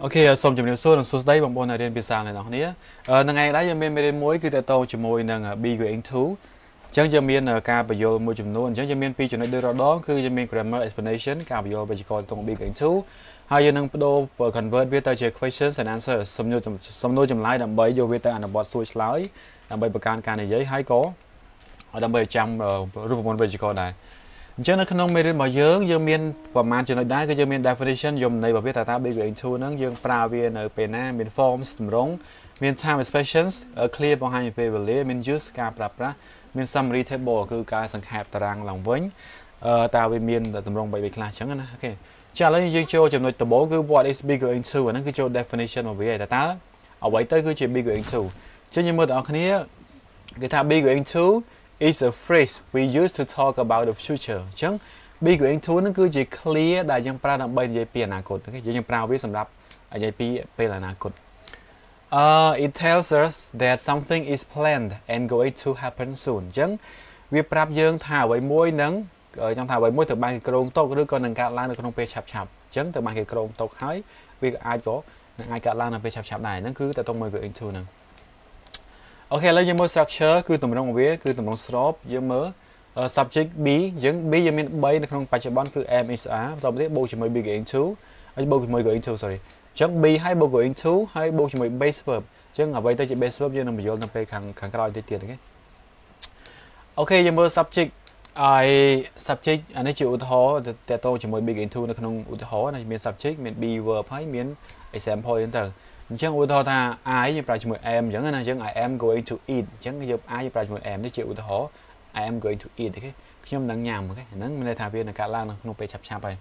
Ok, xong chụp niệm số là số đấy bằng bốn này đến pizza này nó nhé. Ngày đó giờ mình muối cứ tao chỉ môi nâng bi của anh thú. Chẳng giờ mình ca bây giờ môi chụp luôn, chẳng giờ mình pi cho nó đưa ra đó cứ giờ mình grammar explanation ca bây giờ bây giờ coi tông bi của anh thú. Hai giờ nâng đồ convert viết tới chơi questions and answers, xong nôi chụp lại đầm bấy vô viết tới anh bot switch lại, đầm bấy bậc can này giấy hay có, ở đầm bấy trăm rút một bây giờ coi này. Chứ nó không mấy bảo dưỡng dương miên và man cho nó đá cái dương miên definition dùng này bảo biết ta bị into nó dương pra viên ở bên na miên forms tầm rong miên time expressions clear bằng hai về vật miên use cả pra miên summary table cứ cả sang hẹp tàng lòng vĩnh ta về miên tầm rong bảy class chẳng na ok trả lời dương cho chấm nói tầm bố cứ what is bigger into và nó cứ cho definition của về ta ở vậy tới cứ chỉ bigger into chứ như mơ ở cái này cái ta bigger into is a phrase we use to talk about the future ចឹង big into ហ្នឹងគឺជា clear ដែលយើងប្រើដើម្បីនិយាយពីអនាគតអូខេយើងប្រើវាសម្រាប់និយាយពីពេលអនាគត it tells us that something is planned and going to happen soon ចឹងវាប្រាប់យើងថាអ្វីមួយហ្នឹងចង់ថាអ្វីមួយត្រូវបានគេគ្រោងទុកឬក៏នឹងកើតឡើងនៅក្នុងពេលឆាប់ៗចឹងត្រូវបានគេគ្រោងទុកហើយវាអាចនឹងអាចកើតឡើងនៅពេលឆាប់ៗដែរហ្នឹងគឺតើតមួយ go into ហ្នឹង Ok, lấy dương mơ structure cứ tầm rong vía cứ tầm rong slop dương mơ subject B dương B dương miền bay nó không phải chỉ bán cứ M is A rồi biết bộ chỉ mới bị into ấy bộ chỉ mới go into sorry chẳng B hay bộ go into hay bộ chỉ mới base verb chẳng ở đây tới chỉ base verb dương nằm vô nằm về khang khang cái tiền tiền cái ok dương mơ subject ai subject anh ấy chịu thóแต่tôi chỉ mới bị into nó không thó này miền subject miền B verb hay miền example đến từ chẳng u thọ tha ai như phải em chẳng là chẳng I am going to eat chẳng cái ai phải em để chịu thọ I am going to eat cái nhóm đang nhầm một cái nắng mình thà viên là cả lan nó phải chập chạp này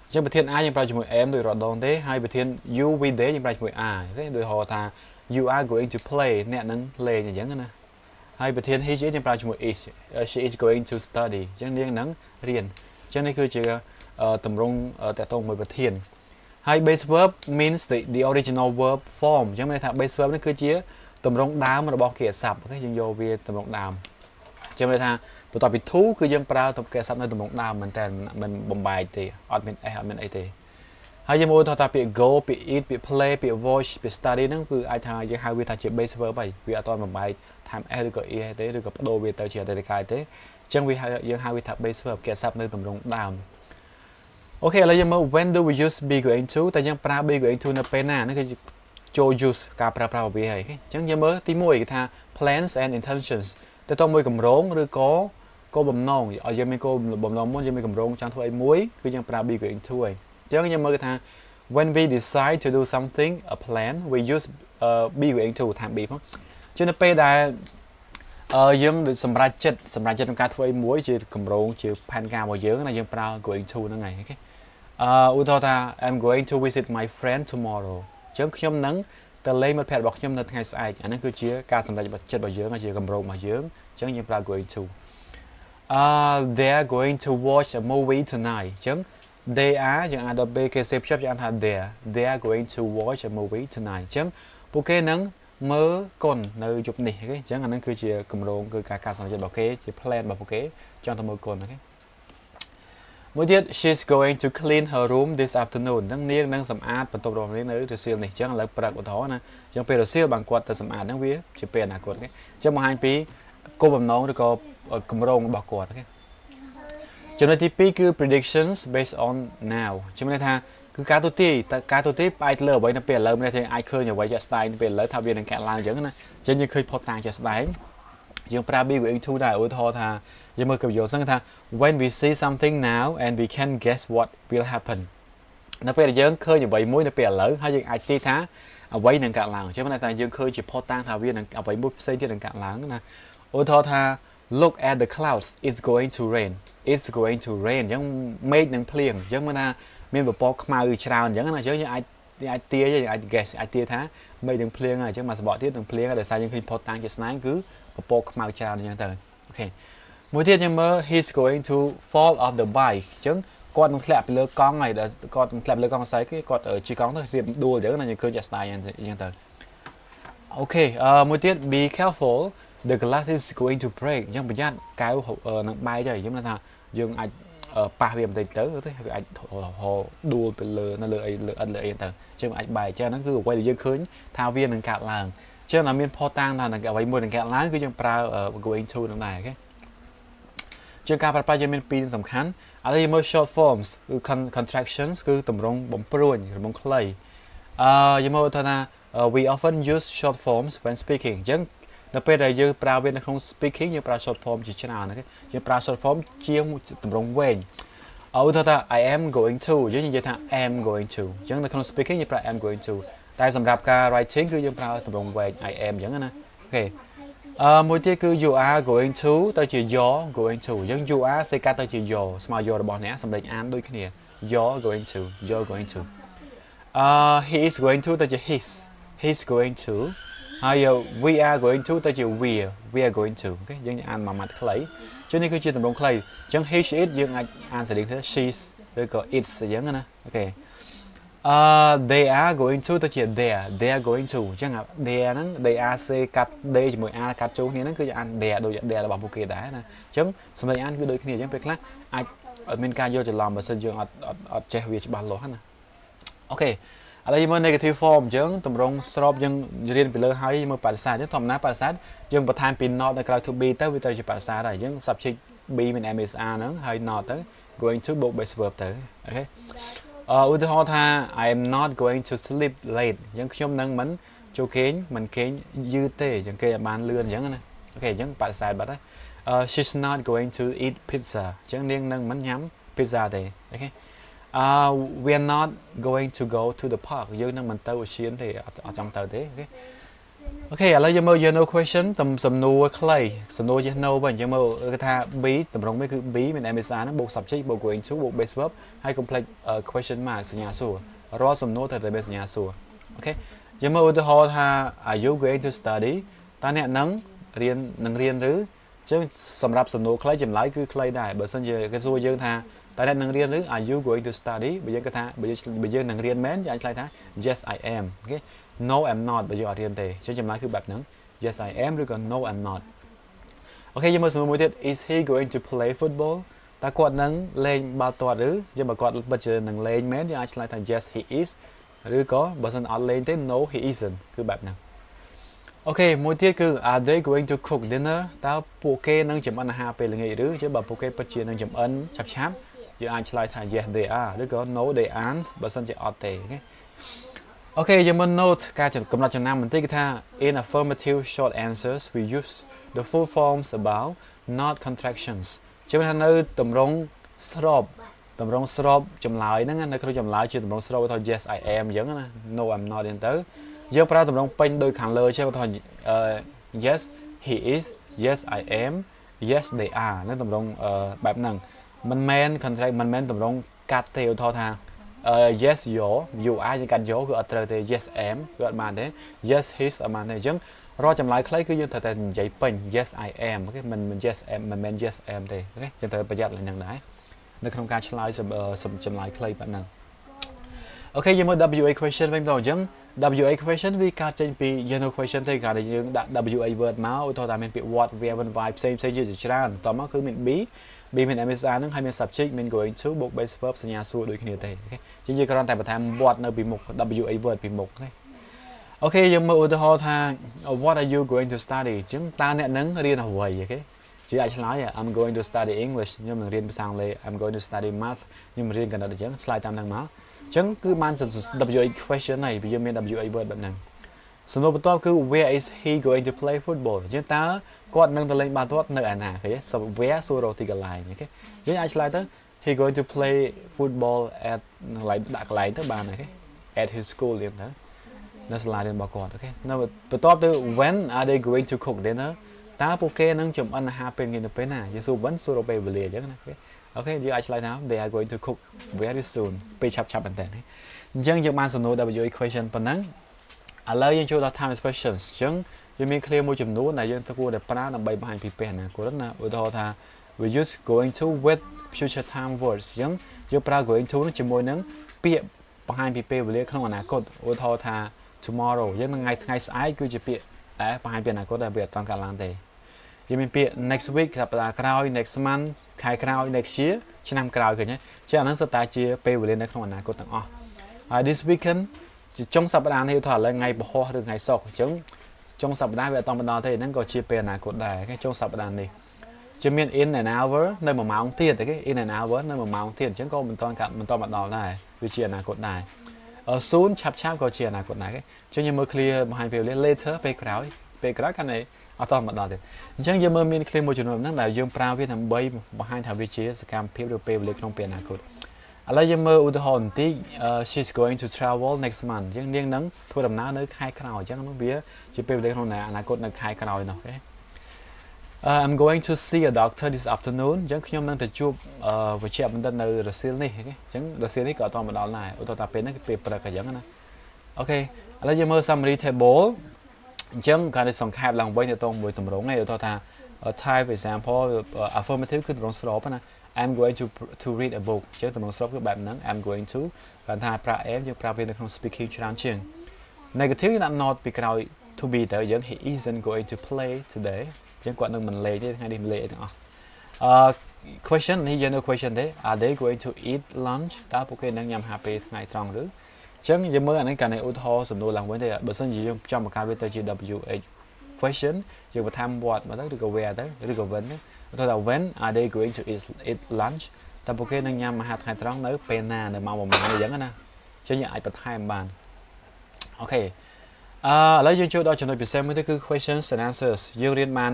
chẳng bề thiên ai như phải em rồi rồi đòn thế hai bề thiên you with đấy như phải cái đôi họ thà you are going to play nè nắng play như chẳng nè hai bề thiên he is như phải is she is going to study chẳng điên nắng riêng chẳng này cứ chỉ tầm rong tại tông mười bề thiên hai base verb means the original verb form ចឹងមានថា base verb នេះគឺជាទម្រង់ដើមរបស់គ្រាសព្ទអូខេយើងយកវាទម្រង់ដើមចឹងមានថាបន្ទាប់ពី to គឺយើងប្រើទៅគ្រាសព្ទនៅទម្រង់ដើមមែនតើមិនបំបែកទេអត់មាន s អត់មានអីទេហើយយើងមើលថាពាក្យ go ពាក្យ eat ពាក្យ play ពាក្យ watch ពាក្យ study ហ្នឹងគឺអាចថាយើងហៅវាថាជា base verb ហើយវាអត់ទាន់បំបែក time s ឬក៏ e ទេឬក៏បដូរវាទៅជាអតីតកាលទេចឹងវាយើងហៅវាថា base verb គ្រាសព្ទនៅទម្រង់ដើមអូខេឥឡូវយើងមើល when do we use be going to តែយើងប្រើ be going to នៅពេលណាហ្នឹងគឺចូល use ការប្រើប្រាស់របស់វាហើយអញ្ចឹងយើងមើលទី1គេថា plans and intentions ទៅតមួយកម្រងឬក៏គោលបំណងឲ្យយើងមានគោលបំណងមុនយើងមានកម្រងចង់ធ្វើអីមួយគឺយើងប្រើ be going to ហើយអញ្ចឹងយើងមើលគេថា when we decide to do something a plan we use be going to ថា be ផងchứនៅពេលដែលយើងសម្រាប់ចិត្តក្នុងការធ្វើអីមួយជាកម្រងជាផែនការរបស់យើងណាយើងប្រើ going to ហ្នឹងហើយអូខេឧទាហរណ៍ថា I'm going to visit my friend tomorrow អញ្ចឹងខ្ញុំនឹងទៅលេងមិត្តភក្តិរបស់ខ្ញុំនៅថ្ងៃស្អែកអាហ្នឹងគឺជាការសម្រេចចិត្តរបស់យើងជាកម្រងរបស់យើងអញ្ចឹងយើងប្រើ going to they are going to watch a movie tonight អញ្ចឹង they are យើងអាចដល់ពេលគេសេពchấpយើងថា they are going to watch a movie tonight អញ្ចឹងពួកគេនឹងមើលកុននៅយប់នេះអូខេអញ្ចឹងអាហ្នឹងគឺជាកម្រងគឺការសម្រេចចិត្តរបស់គេជា plan របស់ពួកគេចង់ទៅមើលកុនអូខេមួយទៀត she's going to clean her room this afternoon ហ្នឹងនាងនឹងសម្អាតបន្ទប់របស់នាងនៅរសៀលនេះអញ្ចឹងឥឡូវព្រឹកឧទាហរណ៍ណាអញ្ចឹងពេលរសៀលបានគាត់ទៅសម្អាតហ្នឹងវាជាពេលអនាគតអូខេអញ្ចឹងបង្ហាញពីគោលបំណងឬក៏កម្រងរបស់គាត់អូខេចំណុចទី2គឺ predictions based on now ជំនឿថាគឺការទូទាយផ្អែកលើអ្វីនៅពេលឥឡូវមិនថាអាចឃើញអ្វីជាក់ស្ដែងនៅពេលឥឡូវថាវានឹងកើតឡើងអញ្ចឹងណាអញ្ចឹងយើងឃើញផុតតាំងជាក់ស្ដែងយើងប្រើ be going to ដែរឧទាហរណ៍ថាយើងមើលកយល់សឹងថា when we see something now and we can guess what will happen នៅពេលដែលយើងឃើញអ្វីមួយនៅពេលឥឡូវហើយយើងអាចទាយថាអ្វីនឹងកើតឡើងអញ្ចឹងមិនថាយើងឃើញជាផុតតាំងថាវានឹងអ្វីមួយផ្សេងទៀតនឹងកើតឡើងណាឧទាហរណ៍ថា look at the clouds it's going to rain អញ្ចឹងមេឃនឹងភ្លៀងអញ្ចឹងមិនថាមានពពកខ្មៅច្រើនអញ្ចឹងណាអញ្ចឹងយើងអាចទាយយើងអាច guess អាចទាយថាមេឃនឹងភ្លៀងហើយអញ្ចឹងមកសបកទៀតនឹងភ្លៀងហើយដោយសារយើងឃើញផុតតាំងជាស្ដែងគឺពពកខ្មៅច្រើនអញ្ចឹងទៅអូខេមួយទៀតយើងមើល he's going to fall off the bike អញ្ចឹងគាត់នឹងធ្លាក់ពីលើកង់ហើយគាត់នឹងធ្លាក់ពីលើកង់ស្អីគេគាត់ជិះកង់ទៅរៀបដួលអញ្ចឹងណាយើងឃើញជាស្ដែងអញ្ចឹងទៅអូខេមួយទៀត be careful the glass is going to break អញ្ចឹងប្រយ័ត្នកែវនឹងបែកហើយយើងថាយើងអាច ប៉ះវាបន្តិចទៅទៅវាអាចដួលទៅលើនៅលើអីលើអិតលើអីទៅចឹងអាចបែកចឹងហ្នឹងគឺអ្វីដែលយើងឃើញថាវានឹងកាត់ឡើងចឹងតែមានផុសតាំងថាអ្វីមួយនឹងកាត់ឡើងគឺយើងប្រើ going to នឹងដែរអូខេជាងការប្រើប្រាស់យើងមានពីរសំខាន់ឥឡូវយើងមើល short forms គឺ contractions គឺទម្រង់បំព្រួញរំងខ្លីយើងមើលថា we often use short forms when speaking ចឹងនៅពេលដែលយើងប្រើវានៅក្នុង speaking យើងប្រើ short form ជាច្រើនណាយើងប្រើ short form ជាងទម្រង់វែងឧទាហរណ៍ថា I am going to យើងនិយាយថា am going to ចឹងនៅក្នុង speaking យើងប្រើ am going to តែសម្រាប់ការ writing គឺយើងប្រើទម្រង់វែង I am ចឹងណាអូខេមួយទៀតគឺ you are going to ទៅជា you're going to អញ្ចឹង you are សេកាត់ទៅជា your ស្មើ your របស់អ្នកសម្លេងអានដូចគ្នា you're going to he is going to ទៅជា he's going to ហើយ we are going to ទៅជា we are going to អូខេយើងអានមួយម៉ាត់ខ្លីចឹងនេះគឺជាទម្រង់ខ្លីអញ្ចឹង he she it យើងអាចអានស្រដៀងទៅ she's ឬក៏ it's អញ្ចឹងណាអូខេthey are going to ទៅជា they are going to អញ្ចឹង they ហ្នឹង they are សេកាត់ they ជាមួយ are កាត់ចូលគ្នាហ្នឹងគឺអាន they ដូច they របស់ពួកគេដែរណាអញ្ចឹងសម្លេងអានគឺដូចគ្នាអញ្ចឹងពេលខ្លះអាចមានការយល់ច្រឡំបើសិនយើងអត់ចេះវាច្បាស់លាស់ណាអូខេឥឡូវយើងមើល negative form អញ្ចឹងទម្រង់ស្របយើងរៀនពីលើហើយមើលបរិស័ទអញ្ចឹងធម្មតាបរិស័ទយើងបន្ថែមពី not នៅក្រៅ to be ទៅវាទៅជាបរិស័ទហើយអញ្ចឹង subject be មាន MSR ហ្នឹងហើយ not ទៅ going to បូក base verb ទៅអូខេឧទាហរណ៍ថា I am not going to sleep late អញ្ចឹងខ្ញុំនឹងមិនចូលគេងមិនគេងយឺតទេអញ្ចឹងគេឲ្យបានលឿនអញ្ចឹងណាអូខេអញ្ចឹងបរិស័ទបាត់ហើយ she's not going to eat pizza អញ្ចឹងនាងនឹងមិនញ៉ាំ pizza ទេអូខេwe are not going to go to the park យើងនឹងមិនទៅឧទ្យានទេអត់ចង់ទៅទេអូខេឥឡូវយើងមើល no question តំសំណួរខ្លីសំណួរជា no វិញអញ្ចឹងមើលគេថា be តម្រងវាគឺ be មាន MSR ហ្នឹងបូក subject បូក going to បូក base verb ហើយ complex question mark សញ្ញាសួររាល់សំណួរត្រូវតែមានសញ្ញាសួរអូខេយើងមើលឧទាហរណ៍ថា are you going to study តើអ្នកនឹងរៀនឬអញ្ចឹងសម្រាប់សំណួរខ្លីចម្លើយគឺខ្លីដែរបើសិនជាគេសួរយើងថាតើអ្នកនឹងរៀនឬ are you going to study បើយើងគាត់ថាបើយើងនឹងរៀនមែនយើងអាចឆ្លើយថា yes I am អូខេ no I'm not បើយើងអត់រៀនទេអញ្ចឹងចម្លើយគឺបែបហ្នឹង yes I am ឬក៏ no I'm not អូខេយើងមើលសំណួរមួយទៀត is he going to play football តើគាត់នឹងលេងបាល់ទាត់ឬយើងបើគាត់ពិតជានឹងលេងមែនយើងអាចឆ្លើយថា yes he is ឬក៏បើសិនអត់លេងទេ no he isn't គឺបែបហ្នឹងអូខេមួយទៀតគឺ are they going to cook dinner តើពួកគេនឹងចម្អិនអាហារពេលល្ងាចឬchứបើពួកគេពិតជានឹងចម្អិនឆាប់យើងអាចឆ្លើយថា yes they are ឬក៏ no they aren't បើសិនជាអត់ទេអូខេយើងមើល note ការកំណត់ចំណាំបន្តិចគឺថា in affirmative short answers we use the full forms about not contractions ជាថានៅតម្រងស្របចម្លើយហ្នឹងនៅក្នុងចម្លើយជាតម្រងស្របថា yes I am អញ្ចឹងណា no I'm not អញ្ចឹងទៅយើងប្រើតម្រងពេញដោយខាងលើចឹងថា yes he is yes I am yes they are នៅតម្រងបែបហ្នឹងមិនមែន contract មិនមែនតម្រងកាត់ទេឧទាហរណ៍ថា yes you are យើងកាត់យកគឺអត់ត្រូវទេ yes am គឺអត់បានទេ yes his អត់បានទេអញ្ចឹងរាល់ចម្លើយខ្លីគឺយើងត្រូវតែនិយាយពេញ yes I am អូខេមិន yes am មិនមែន yes am ទេអូខេយើងត្រូវប្រយ័ត្នឡើងហ្នឹងដែរនៅក្នុងការឆ្លើយចម្លើយខ្លីបែបហ្នឹងអូខេយើងមើល WA question វិញម្ដងអញ្ចឹង WA question វាកើតចេញពី no question ទេគ្រាន់តែយើងដាក់ WA word មកឧទាហរណ៍ថាមានពាក្យ what where when why ផ្សេងជាច្រើនតមកគឺមាន B មាន MSR ហ្នឹងហើយមាន subject មាន going to បូក base verb សញ្ញាសួរដូចគ្នាទេអូខេជាយើងគ្រាន់តែបន្ថែម what នៅពីមុខ WA word ពីមុខទេអូខេយើងមើលឧទាហរណ៍ថា what are you going to study អញ្ចឹងតើអ្នកនឹងរៀនអ្វីអូខេជាអាចឆ្លើយ I'm going to study English ខ្ញុំនឹងរៀនភាសាអង់គ្លេស I'm going to study math ខ្ញុំរៀនគណិតអញ្ចឹងឆ្លើយតាមហ្នឹងមកអញ្ចឹងគឺបាន WA question ហើយវាមាន WA word បែបហ្នឹងសំណួរបន្ទាប់គឺ where is he going to play football អញ្ចឹងតើគាត់នឹងទៅលេងបាល់ទាត់នៅឯណាឃើញ where សួររកទីកន្លែងអូខេយើងអាចឆ្លើយទៅ he going to play football at កន្លែងដាក់កន្លែងទៅបានអូខេ at his school រៀនទៅនៅសាលារៀនរបស់គាត់អូខេនៅបន្ទាប់ទៅ when are they going to cook dinner តើពួកគេនឹងចម្អិនអាហារពេលថ្ងៃទៅពេលណាយើងសួរ when សួររកពេលវេលាអញ្ចឹងណាអូខេយើងអាចឆ្លើយថា they are going to cook very soon ពេលឆាប់មែនតើអញ្ចឹងយើងបានសំណួរ WA question ប៉ុណ្ណឹងឥឡូវយើងចូលដល់ time expressions អញ្ចឹងយើងមាន clear មួយចំនួនដែលយើងគួរតែប្រើដើម្បីបង្ហាញពីពេលអនាគតណាឧទាហរណ៍ថា we use going to with future time words អញ្ចឹងយើងប្រើ going to ជាមួយនឹងពាក្យបង្ហាញពីពេលវេលាក្នុងអនាគតឧទាហរណ៍ថា tomorrow យើងថ្ងៃស្អែកគឺជាពាក្យដែលបង្ហាញពីអនាគតដែលវាអត់ទាន់កើតឡើងទេ យើងមានពាក្យ next week សប្តាហ៍ក្រោយ next month ខែក្រោយ next year ឆ្នាំក្រោយឃើញទេចឹងអាហ្នឹងសុទ្ធតែជាពេលវេលានៅក្នុងអនាគតទាំងអស់ហើយ this weekend ជាចុងសប្តាហ៍នេះថាឥឡូវថ្ងៃពហុឬថ្ងៃសុក្រអញ្ចឹងចុងសប្តាហ៍វាអត់បន្តទេហ្នឹងក៏ជាពេលអនាគតដែរគេចុងសប្តាហ៍នេះជាមាន in an hour នៅ1ម៉ោងទៀតគេ in an hour នៅ1ម៉ោងទៀតអញ្ចឹងក៏បន្តមកដល់ដែរវាជាអនាគតដែរsoon ឆាប់ក៏ជាអនាគតដែរគេអញ្ចឹងយើងមើល clear បង្ហាញពេលវេលា later ពេលក្រោយកាន់តែអត់តមកដល់ទៀតអញ្ចឹងយើងមើលមាន clear មួយចំនួនហ្នឹងដែលយើងប្រើវាដើម្បីបង្ហាញថាវាជាសកម្មភាពឬពេលវេលាក្នុងពេលអនាគតឥឡូវយើងមើលឧទាហរណ៍បន្តិច she's going to travel next month អញ្ចឹងនាងនឹងធ្វើដំណើរនៅខែក្រោយអញ្ចឹងនោះវាជាពេលវេលាក្នុងអនាគតនៅខែក្រោយនោះគេI'm going to see a doctor this afternoon អញ្ចឹងខ្ញុំនឹងទៅជួបវេជ្ជបណ្ឌិតនៅរសៀលនេះអញ្ចឹងរសៀលនេះក៏អត់មកដល់ដែរឧទាហរណ៍ថាពេលហ្នឹងគឺពេលព្រឹកអញ្ចឹងណាអូខេឥឡូវយើងមើល summary table អញ្ចឹងការនេះសង្ខេបឡើងវិញទៅមួយទម្រង់ឯឧទាហរណ៍ថា type example affirmative គឺទម្រង់ស្របណា I'm going to read a book អញ្ចឹងទម្រង់ស្របគឺបែបហ្នឹង I'm going to គាត់ថាប្រើ am យើងប្រើវានៅក្នុង speaking ច្រើនជាង negative យើងដាក់ not ពីក្រោយ to be ទៅយើង he isn't going to play today ចឹងគាត់នឹងមិនលេងទេថ្ងៃនេះមិនលេងអីទាំងអស់question នេះយើងនៅ question ទេ are they going to eat lunch តើពួកគេនឹងញ៉ាំអាហារពេលថ្ងៃត្រង់ឬអញ្ចឹងយើងមើលអានេះកាលនេះឧទាហរណ៍សំណួរឡើងវិញទេបើសិនជាយើងចង់បង្កើតវាទៅជា WH question យើងបន្ថែម what មកទៅឬក៏ where ទៅឬក៏ when ទៅឧទាហរណ៍ថា when are they going to eat lunch តើពួកគេនឹងញ៉ាំអាហារថ្ងៃត្រង់នៅពេលណានៅម៉ោងប្រហែលអញ្ចឹងណាអញ្ចឹងយើងអាចបន្ថែមបានអូខេឥឡូវយើងចូលដល់ចំណុចពិសេសមួយទៀតគឺ questions and answers យើងរៀនបាន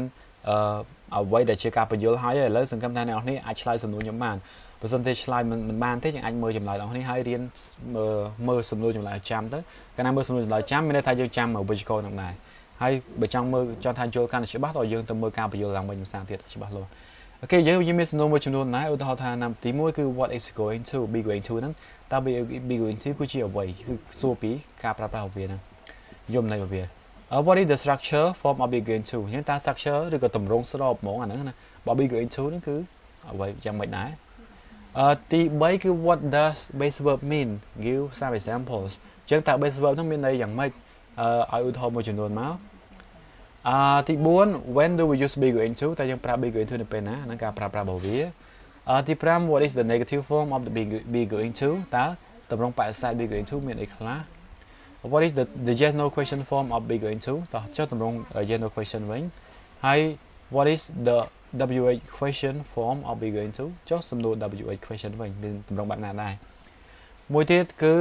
អ្វីដែលជាការបញ្យល់ហើយឥឡូវសង្ឃឹមថាអ្នកនរគ្នាអាចឆ្លើយសំណួរខ្ញុំបានបើមិនទេឆ្លើយមិនបានទេយើងអាចមើលចម្លើយរបស់គ្នាហើយរៀនមើលសំណួរចម្លើយចាំទៅកាលណាមើលសំណួរចម្លើយចាំមានន័យថាយើងចាំវិជ្ជាករនឹងដែរហើយបើចង់មើលចង់ថាយល់កាន់តែច្បាស់តើយើងទៅមើលការបញ្យល់ឡើងវិញម្សិលទៀតច្បាស់លាស់អូខេយើងមានសំណួរមួយចំនួនដែរឧទាហរណ៍ថាណាំទី1គឺ what is going to be going to ហ្នឹងតើ be going to គឺជាអ្វីគឺសួរពីការប្រើប្រាស់របស់វាហ្នឹងយមន័យរបស់វា what is the structure form of be going to ហ្នឹងតើ structure ឬក៏ទម្រង់ស្របហ្មងអាហ្នឹងណាបើ be going to ហ្នឹងគឺអ្វីយ៉ាងម៉េចដែរទី3គឺ what does base verb mean give some examples អញ្ចឹងតើ base verb ហ្នឹងមានន័យយ៉ាងម៉េចឲ្យឧទាហរណ៍មួយចំនួនមកទី4 when do we use be going to តើយើងប្រើ be going to នៅពេលណាហ្នឹងការប្រើប្រាស់របស់វាទី5 what is the negative form of the be going to តើទម្រង់បដិសេធ be going to មានអីខ្លះ what is the yes no question form of be going to តើចុះទម្រង់ yes no question វិញហើយ what is the WH question form of be going to ចុះសំណួរ WH question វិញមានទម្រង់បែបណាដែរមួយទៀតគឺ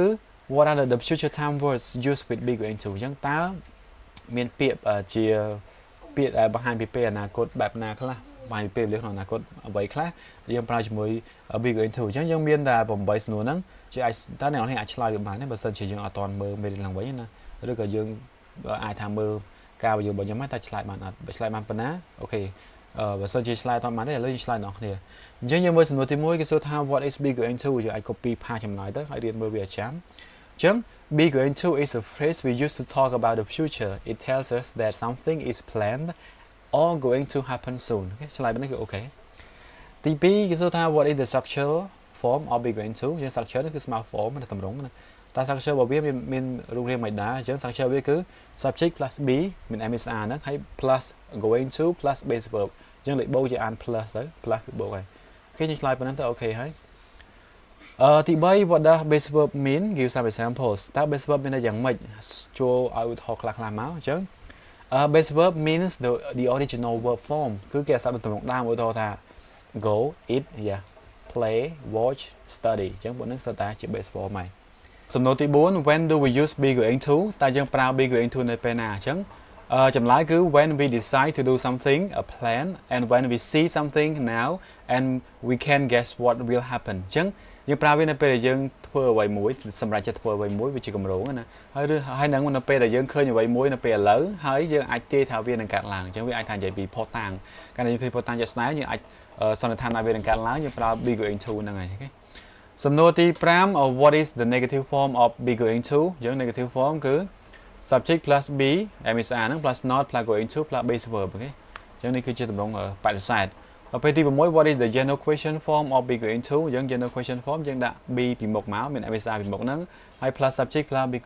what are the future time words used with be going to អញ្ចឹងតើមានពាក្យជាពាក្យដែលបង្ហាញពីពេលអនាគតបែបណាខ្លះបង្ហាញពីពេលវេលាក្នុងអនាគតអ្វីខ្លះយើងប្រើជាមួយ be going to អញ្ចឹងយើងមានតែ8សំណួរហ្នឹងជាអាចតើអ្នកនរអាចឆ្លើយវាបានទេបើសិនជាយើងអត់ទាន់មើលមេរៀនឡើងវិញណាឬក៏យើងអាចថាមើលការបញ្យល់របស់ខ្ញុំតែឆ្លើយបានអត់បើឆ្លើយបានប៉ុណ្ណាអូខេបើសិនជាឆ្លើយអត់បានទេឥឡូវយើងឆ្លើយអ្នកគ្នាអញ្ចឹងយើងមើលសំណួរទី1គេសួរថា what is be going to យើងអាច copy ផាសចម្លើយទៅហើយរៀនមើលវាឲ្យចាំអញ្ចឹង be going to is a phrase we use to talk about the future it tells us that something is planned or going to happen soon អូខេឆ្លើយបែបនេះគឺអូខេទី2គេសួរថា what is the structure form of be going to យើង structure នេះគឺស្មើ form នៅតម្រងណាតែ structure របស់វាមានរូបរាងមិនដែរអញ្ចឹង structure វាគឺ subject plus be មាន MSR ហ្នឹងហើយ plus going to plus base verb អញ្ចឹងលេខបូកជាអាន plus ទៅ plus គឺបូកហើយអូខេយើងឆ្លើយប៉ុណ្ណឹងទៅអូខេហើយទី3 what does base verb mean give some examples តើ base verb មានន័យយ៉ាងម៉េចចូលឲ្យឧទាហរណ៍ខ្លះៗមកអញ្ចឹង base verb means the original verb form គឺគេអាស្រ័យទៅក្នុងដើមឧទាហរណ៍ថា go eat play watch study អញ្ចឹងពួកនេះសុទ្ធតែជា base verb ហើយសំណួរទី4 when do we use be going to តើយើងប្រើ be going to នៅពេលណាអញ្ចឹងចម្លើយគឺ when we decide to do something a plan and when we see something now and we can guess what will happen អញ្ចឹងយើងប្រើវានៅពេលដែលយើងធ្វើអ្វីមួយសម្រាប់ចិត្តធ្វើអ្វីមួយវាជាកម្រងណាហើយនឹងនៅពេលដែលយើងឃើញអ្វីមួយនៅពេលឥឡូវហើយយើងអាចទាយថាវានឹងកើតឡើងអញ្ចឹងវាអាចថានិយាយពីផុសតាំងកាលណាយើងឃើញផុសតាំងជាក់ស្ដែងយើងអាចសន្និដ្ឋានថាវានឹងកើតឡើងយើងប្រើ be going to ហ្នឹងហើយអូខេសំណួរទី5 what is the negative form of be going to យើង negative form គឺ subject plus be MSR ហ្នឹង plus not plus going to plus base verb អូខេអញ្ចឹងនេះគឺជាទម្រង់បដិសេធពេលទី6 what is the general question form of be going to យើង general question form យើងដាក់ be ពីមុខមកមាន MSR ពីមុខហ្នឹងហើយ plus subject plus be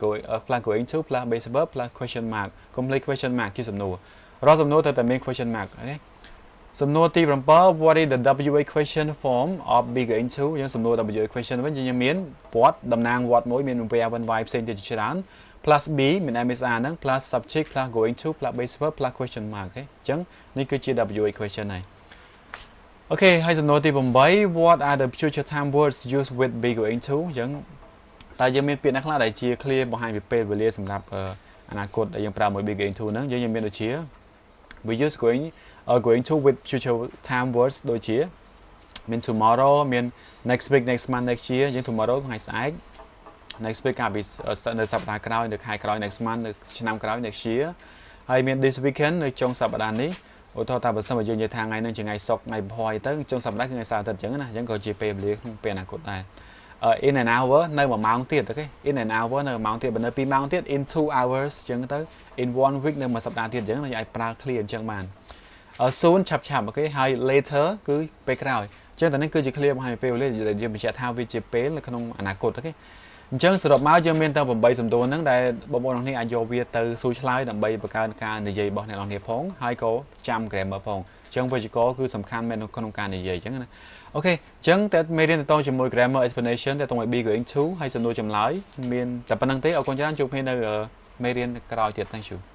going to plus base verb plus question mark complete question mark ជាសំណួររាល់សំណួរត្រូវតែមាន question mark អូខេ សំណួរទី7 what is the WA question form of bigger into យើងសំណួរ WA question វិញយើងមាន what តំណាង what មួយមាន verb វិញ y ផ្សេងទៀតច្រើន plus b មាន MSR ហ្នឹង plus subject plus going to plus base verb plus question mark ទេអញ្ចឹងនេះគឺជា WA question ហើយអូខេហើយសំណួរទី8 what are the future time words used with be going to អញ្ចឹងតើយើងមានពាក្យណាខ្លះដែលជា clear បង្ហាញពីពេលវេលាសម្រាប់អនាគតដែលយើងប្រើមួយ be going to ហ្នឹងយើងមានដូចជា we use going to with future time words ដូចជាមាន tomorrow មាន next week next month next year យើង tomorrow ថ្ងៃស្អែក next week កាលពីនៅសប្តាហ៍ក្រោយនៅខែក្រោយ next month នៅឆ្នាំក្រោយ next year ហើយមាន this weekend នៅចុងសប្តាហ៍នេះឧទាហរណ៍ថាបើសិនបើយើងនិយាយថាថ្ងៃហ្នឹងជាថ្ងៃសុក្រថ្ងៃប្រហ័យទៅចុងសប្តាហ៍គឺថ្ងៃសៅរ៍អាទិត្យអញ្ចឹងណាអញ្ចឹងក៏ជាពេលវេលាក្នុងពេលអនាគតដែរin an hour នៅ1ម៉ោងទៀតអូខេ in an hour នៅ1ម៉ោងទៀតបើនៅ2ម៉ោងទៀត in 2 hours អញ្ចឹងទៅ in 1 week នៅមួយសប្តាហ៍ទៀតអញ្ចឹងយើងអាចប្រើ clear អញ្ចឹងបានsoon ឆាប់អូខេហើយ later គឺពេលក្រោយអញ្ចឹងតែនេះគឺជា clear បង្ហាញពីពេលវេលាដែលយើងបញ្ជាក់ថាវាជាពេលនៅក្នុងអនាគតអូខេអញ្ចឹងសរុបមកយើងមានតែ8សំណួរហ្នឹងដែលបងប្អូនទាំងនេះអាចយកវាទៅសួរឆ្លើយដើម្បីបង្កើនការនិយាយរបស់អ្នកនរគ្នាផងហើយក៏ចាំ grammar ផងអញ្ចឹងវេយ្យាករណ៍គឺសំខាន់មែនក្នុងការនិយាយអញ្ចឹងណាអូខេអញ្ចឹងតែមេរៀនទៅជាមួយ grammar explanation ទៅទៅ be going to ហើយសំណួរចម្លើយមានតែប៉ុណ្្នឹងទេអរគុណច្រើនជួបគ្នានៅមេរៀនក្រោយទៀត Thank you